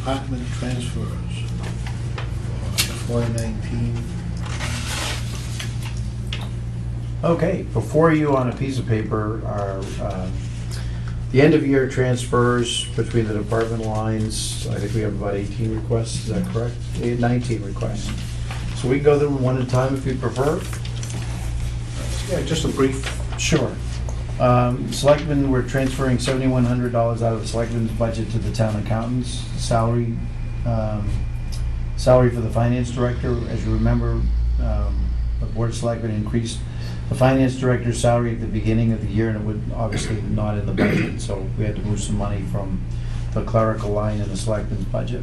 Department transfers for FY19. Okay, before you on a piece of paper are the end of year transfers between the department lines. I think we have about 18 requests, is that correct? 19 requests. So we can go through them one at a time if you prefer. Yeah, just a brief. Sure. Selectmen, we're transferring $7,100 out of the selectmen's budget to the town accountant's salary for the finance director. As you remember, the board of selectmen increased the finance director's salary at the beginning of the year, and it would obviously not in the budget, so we had to move some money from the clerical line in the selectmen's budget.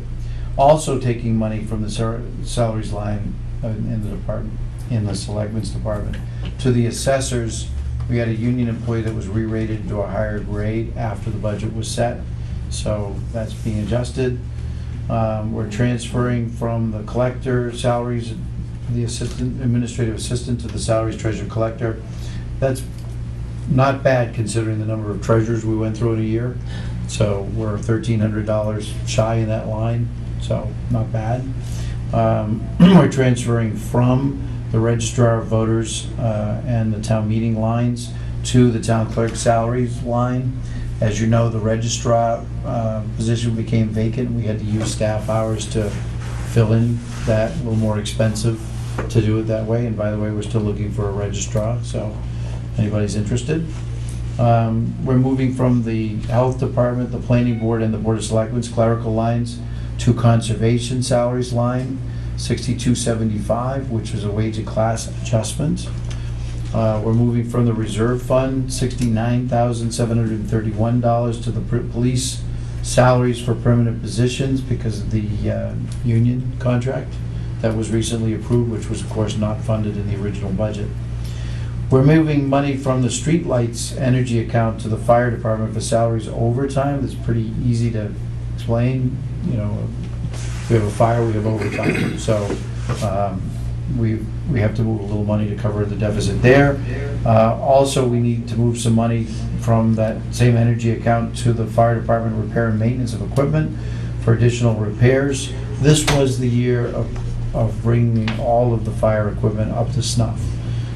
Also taking money from the salaries line in the department, in the selectmen's department, to the assessors. We had a union employee that was re-rated to a higher grade after the budget was set, so that's being adjusted. We're transferring from the collector salaries, the administrative assistant, to the salaries treasurer collector. That's not bad considering the number of treasurers we went through in a year. So we're $1,300 shy in that line, so not bad. We're transferring from the registrar of voters and the town meeting lines to the town clerk salaries line. As you know, the registrar position became vacant. We had to use staff hours to fill in that, a little more expensive to do it that way. And by the way, we're still looking for a registrar, so anybody's interested. We're moving from the health department, the planning board, and the board of selectmen's clerical lines to conservation salaries line, $62.75, which is a wage and class adjustment. We're moving from the reserve fund, $69,731, to the police salaries for permanent positions because of the union contract that was recently approved, which was of course not funded in the original budget. We're moving money from the streetlights energy account to the fire department for salaries overtime. That's pretty easy to explain. You know, if we have a fire, we have overtime. So we have to move a little money to cover the deficit there. Also, we need to move some money from that same energy account to the fire department repair and maintenance of equipment for additional repairs. This was the year of bringing all of the fire equipment up to snuff.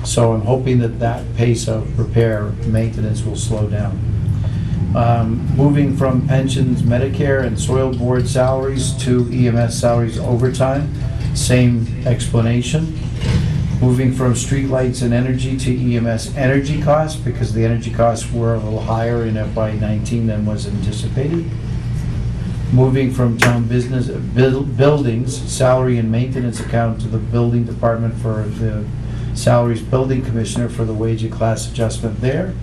So I'm hoping that that pace of repair maintenance will slow down. Moving from pensions, Medicare, and soil board salaries to EMS salaries overtime, same explanation. Moving from streetlights and energy to EMS energy costs, because the energy costs were a little higher in FY19 than was anticipated. Moving from town business buildings salary and maintenance account to the building department for the salaries building commissioner for the wage and class adjustment there.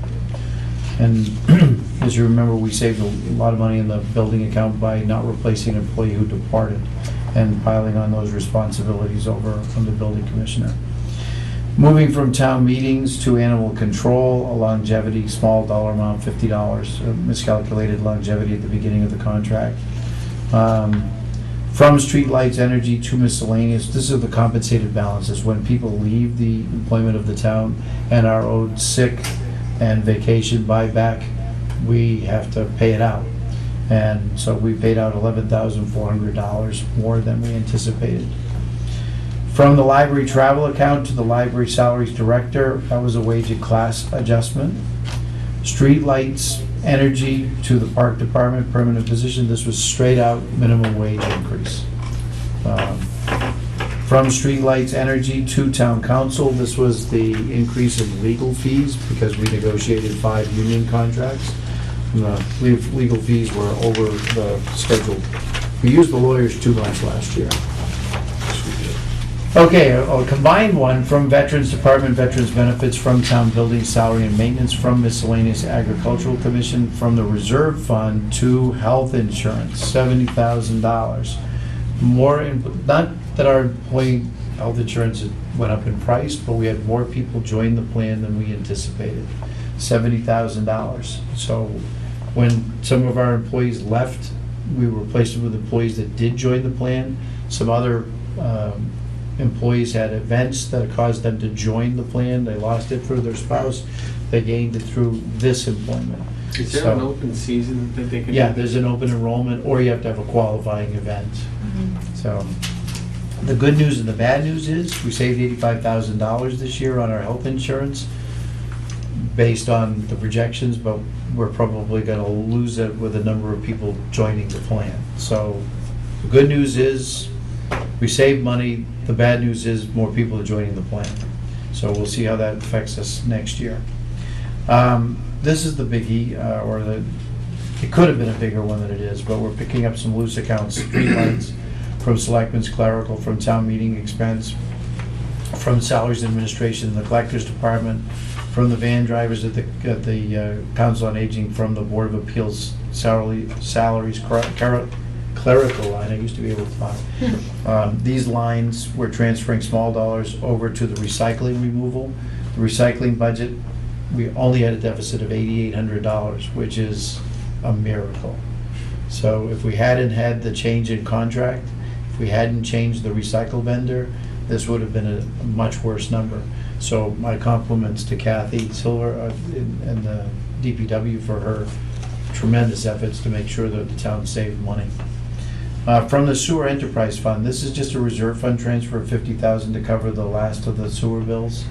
And as you remember, we saved a lot of money in the building account by not replacing an employee who departed and piling on those responsibilities over from the building commissioner. Moving from town meetings to animal control, a longevity, small dollar amount, $50, miscalculated longevity at the beginning of the contract. From streetlights, energy to miscellaneous, this is the compensated balances. When people leave the employment of the town and are owed sick and vacation buyback, we have to pay it out. And so we paid out $11,400 more than we anticipated. From the library travel account to the library salaries director, that was a wage and class adjustment. Streetlights energy to the park department, permanent position. This was straight out minimum wage increase. From streetlights energy to town council, this was the increase in legal fees because we negotiated 5 union contracts. Legal fees were over the schedule. We used the lawyers too much last year. Okay, a combined one from Veterans Department, Veterans Benefits, from Town Building, Salary and Maintenance, from Miscellaneous Agricultural Commission, from the Reserve Fund to Health Insurance, $70,000. Not that our employee health insurance went up in price, but we had more people join the plan than we anticipated, $70,000. So when some of our employees left, we replaced them with employees that did join the plan. Some other employees had events that caused them to join the plan. They lost it through their spouse. They gained it through this employment. Is there an open season that they can? Yeah, there's an open enrollment, or you have to have a qualifying event. So the good news and the bad news is we saved $85,000 this year on our health insurance based on the projections, but we're probably going to lose it with a number of people joining the plan. So the good news is we saved money. The bad news is more people are joining the plan. So we'll see how that affects us next year. This is the biggie, it could have been a bigger one than it is, but we're picking up some loose accounts, streetlights, from Selectmen's Clerical, from Town Meeting Expense, from Salaries and Administration in the Collectors Department, from the van drivers at the Council on Aging, from the Board of Appeals salaries, clerical line. I used to be able to find. These lines, we're transferring small dollars over to the recycling removal. The recycling budget, we only had a deficit of $8,800, which is a miracle. So if we hadn't had the change in contract, if we hadn't changed the recycle vendor, this would have been a much worse number. So my compliments to Kathy Silver and the DPW for her tremendous efforts to make sure that the town saved money. From the Sewer Enterprise Fund, this is just a reserve fund transfer of $50,000 to cover the last of the sewer bills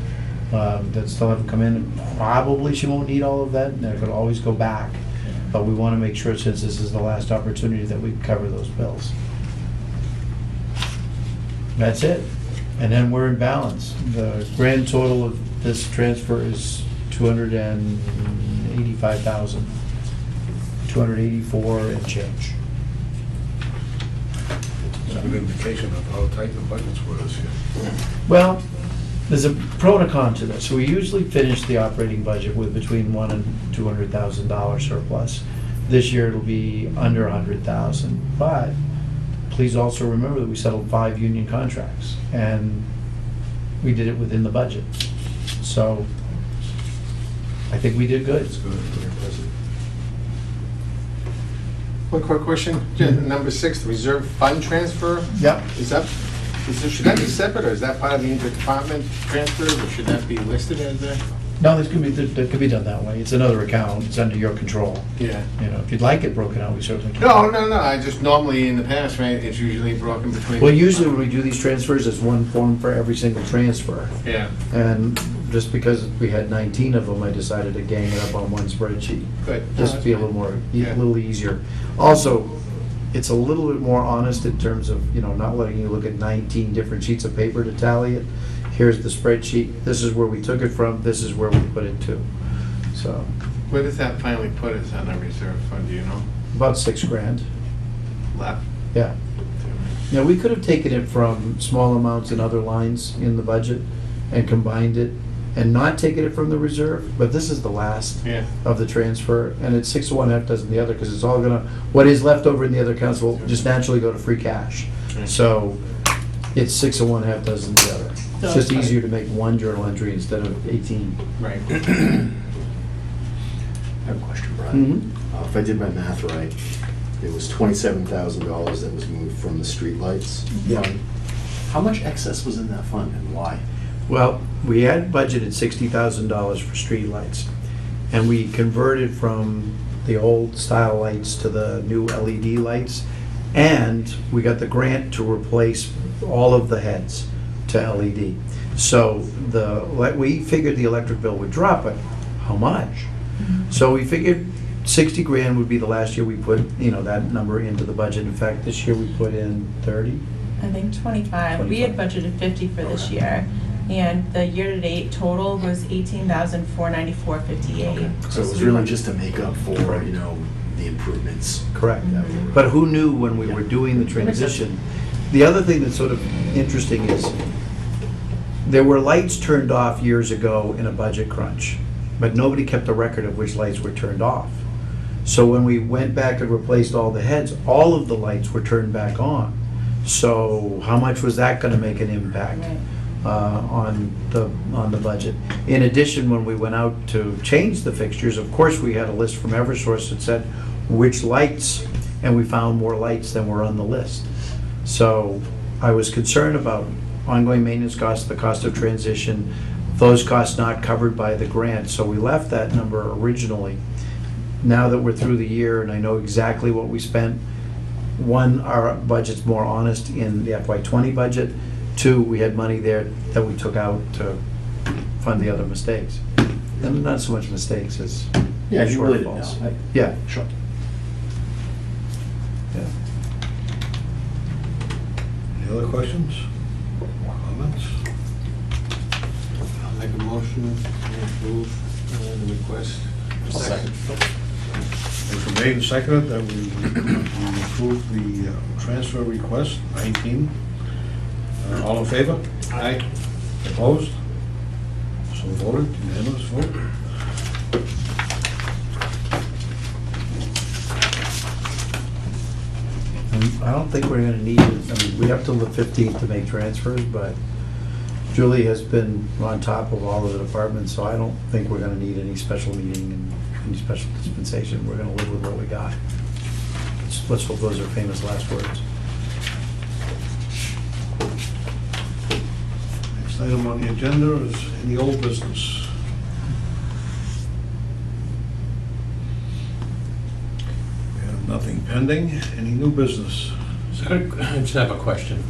that still haven't come in. Probably she won't need all of that, and it could always go back. But we want to make sure, since this is the last opportunity, that we cover those bills. That's it. And then we're in balance. The grand total of this transfer is $285,000, 284 and change. It's a good indication of how tight the budgets were this year. Well, there's a pro and a con to this. We usually finish the operating budget with between $100,000 and $200,000 surplus. This year it'll be under $100,000, but please also remember that we settled 5 union contracts, and we did it within the budget. So I think we did good. It's good, very impressive. One quick question, number 6, the reserve fund transfer. Yep. Should that be separate, or is that part of the interdepartment transfer, or should that be listed as a? No, that could be done that way. It's another account. It's under your control. Yeah. You know, if you'd like it broken out, we certainly can. No, I just normally in the past, right, it's usually broken between. Well, usually when we do these transfers, it's one form for every single transfer. Yeah, And just because we had 19 of them, I decided to gang it up on one spreadsheet. good. Just to be a little more, Yeah. a little easier. Also, it's a little bit more honest in terms of, not letting you look at 19 different sheets of paper to tally it. Here's the spreadsheet, this is where we took it from, this is where we put it to. So, Where does that finally put us on the reserve fund, do you know? about $6,000, Left? yeah. Now, we could have taken it from small amounts in other lines in the budget and combined it and not taken it from the reserve, but this is the last Yeah. of the transfer, and it's 6 of one, half dozen the other, because it's all gonna, what is left over in the other accounts will just naturally go to free cash. So it's 6 of one, half dozen the other. It's just easier to make one journal entry instead of 18. Right. I have a question, Brian. Mhm. If I did my math right, it was $27,000 that was moved from the streetlights Yeah. fund. How much excess was in that fund and why? Well, we had budgeted $60,000 for streetlights, and we converted from the old style lights to the new LED lights, and we got the grant to replace all of the heads to LED. So we figured the electric bill would drop, but how much? So we figured 60 grand would be the last year we put, that number into the budget. In fact, this year we put in 30. I think 25. We had budgeted 50 for this year, and the year-to-date total was 18,494.58. So it was really just to make up for, the improvements. Correct. that were- But who knew when we were doing the transition? The other thing that's sort of interesting is, there were lights turned off years ago in a budget crunch, but nobody kept a record of which lights were turned off. So when we went back and replaced all the heads, all of the lights were turned back on. So how much was that gonna make an impact on the budget? In addition, when we went out to change the fixtures, of course, we had a list from Eversource that said which lights, and we found more lights than were on the list. So I was concerned about ongoing maintenance costs, the cost of transition, those costs not covered by the grant, so we left that number originally. Now that we're through the year and I know exactly what we spent, one, our budget's more honest in the FY20 budget. Two, we had money there that we took out to fund the other mistakes. And not so much mistakes as Yeah, you really didn't shortfalls. know. Yeah, Sure. yeah. Any other questions? Comments? I'll make a motion to approve the request. Second. Motion made and seconded that we approve the transfer request, 19. All in favor? Aye. Opposed? So voted, unanimous vote. I don't think we're gonna need, we have till the 15th to make transfers, but Julie has been on top of all of the departments, so I don't think we're gonna need any special meeting and any special dispensation. We're gonna live with what we got. Let's hope those are famous last words. Next item on the agenda is any old business. We have nothing pending. Any new business? I just have a question.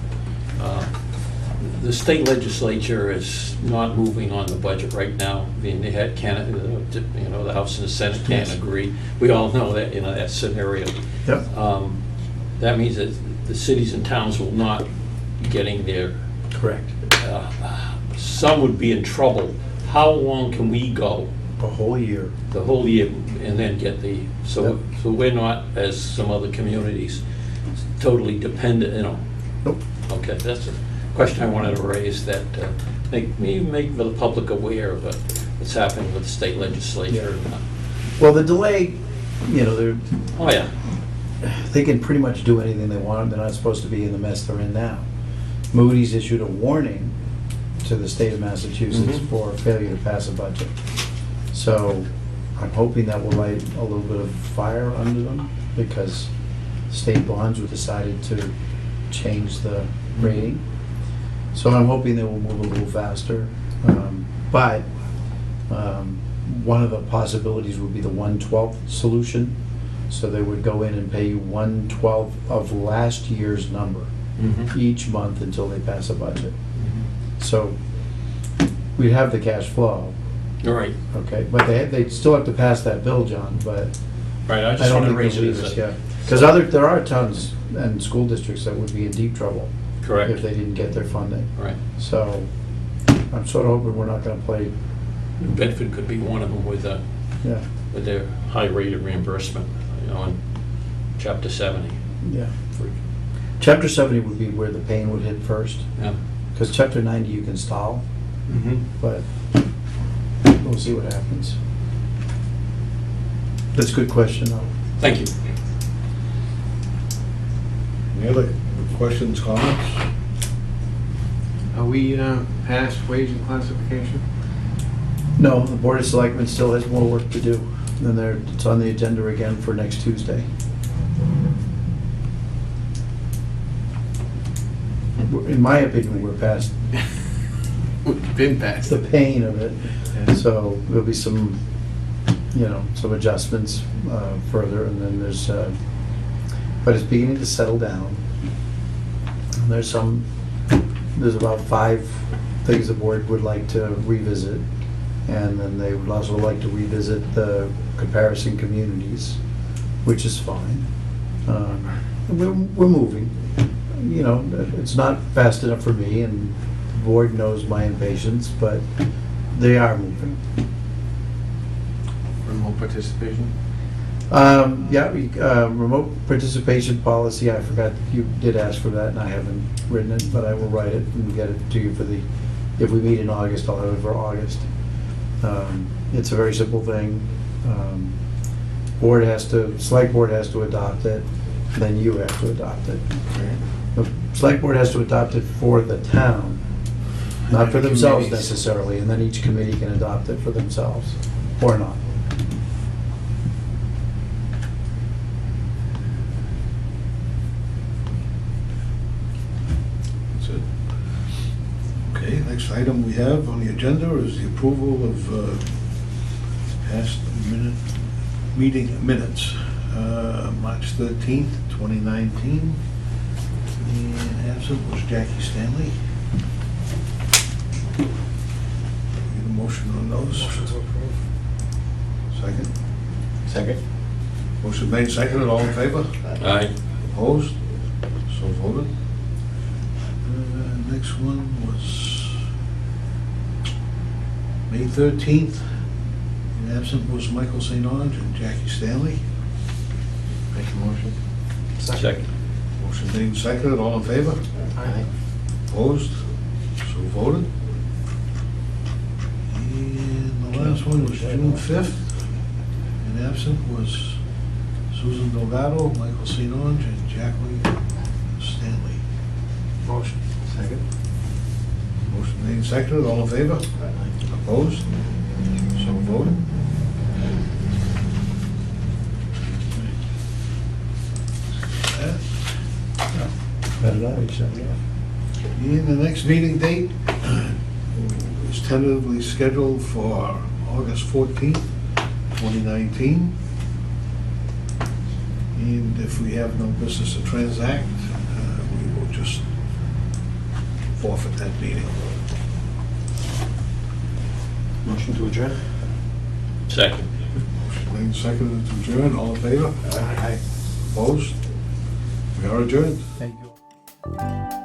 The state legislature is not moving on the budget right now. I mean, they had the House and the Senate can't Yes. agree. We all know that, that scenario. Yep. That means that the cities and towns will not be getting their, Correct. some would be in trouble. How long can we go, A whole year. the whole year, and then get so Yep. we're not, as some other communities, totally dependent, Nope. Okay, that's a question I wanted to raise, that make the public aware of what's happening with the state legislature. Well, the delay, they're, Oh, yeah, they can pretty much do anything they want. They're not supposed to be in the mess they're in now. Moody's issued a warning to the state of Massachusetts Mhm. for failure to pass a budget. So I'm hoping that will light a little bit of fire under them, because state bonds were decided to change the rating. So I'm hoping they will move a little faster. But one of the possibilities would be the 1/12 solution. So they would go in and pay you 1/12 of last year's number Mhm. each month until they pass a budget. So we'd have the cash flow, all right, okay? But they'd still have to pass that bill, John, but right, I I just don't want to think raise they'll it leave as us, a... yeah. Because there are towns and school districts that would be in deep trouble if Correct, they didn't get their funding. right. So I'm sort of hoping we're not gonna play, Bedford could be one of them with yeah, their high rate of reimbursement, in Chapter 70. yeah. For- Chapter 70 would be where the pain would hit first, Yeah. because Chapter 90 you can stall, but we'll see what happens. That's a good question, though. Thank you. Any other questions, comments? Are we past wage and classification? No, the Board of Selectmen still has more work to do, and it's on the agenda again for next Tuesday. In my opinion, we're past We've been past the it. pain of it, so there'll be some, some adjustments further, and then but it's beginning to settle down. And there's about 5 things the board would like to revisit. And then they would also like to revisit the comparison communities, which is fine. We're moving. You know, it's not fast enough for me, and the board knows my impatience, but they are moving. Remote participation? Yeah, remote participation policy, I forgot, you did ask for that, and I haven't written it, but I will write it and get it to you for if we meet in August, I'll have it for August. It's a very simple thing. Select board has to adopt it, then you have to adopt it. The select board has to adopt it for the town, not for themselves Committees. necessarily, and then each committee can adopt it for themselves, or not. That's it. Okay, next item we have on the agenda is the approval of past meeting minutes. March 13th, 2019. And absent was Jackie Stanley. Need a motion on those? Motion to approve. Second? Second? Motion made, seconded, all in favor? Aye. Opposed? So voted. Next one was May 13th. And absent was Michael St. Ange and Jackie Stanley. Make a motion. Second. Motion made and seconded, all in favor? Aye. Opposed? So voted. And the last one was June 5th. And absent was Susan Delgado, Michael St. Ange, and Jacqueline Stanley. Motion. Second? Motion made and seconded, all in favor? Opposed? So voted. That. Got it out, shut it off. And the next meeting date is tentatively scheduled for August 14th, 2019. And if we have no business to transact, we will just forfeit that meeting. Motion to adjourn? Second. Motion made and seconded to adjourn, all in favor? Aye. Opposed? We are adjourned. Thank you.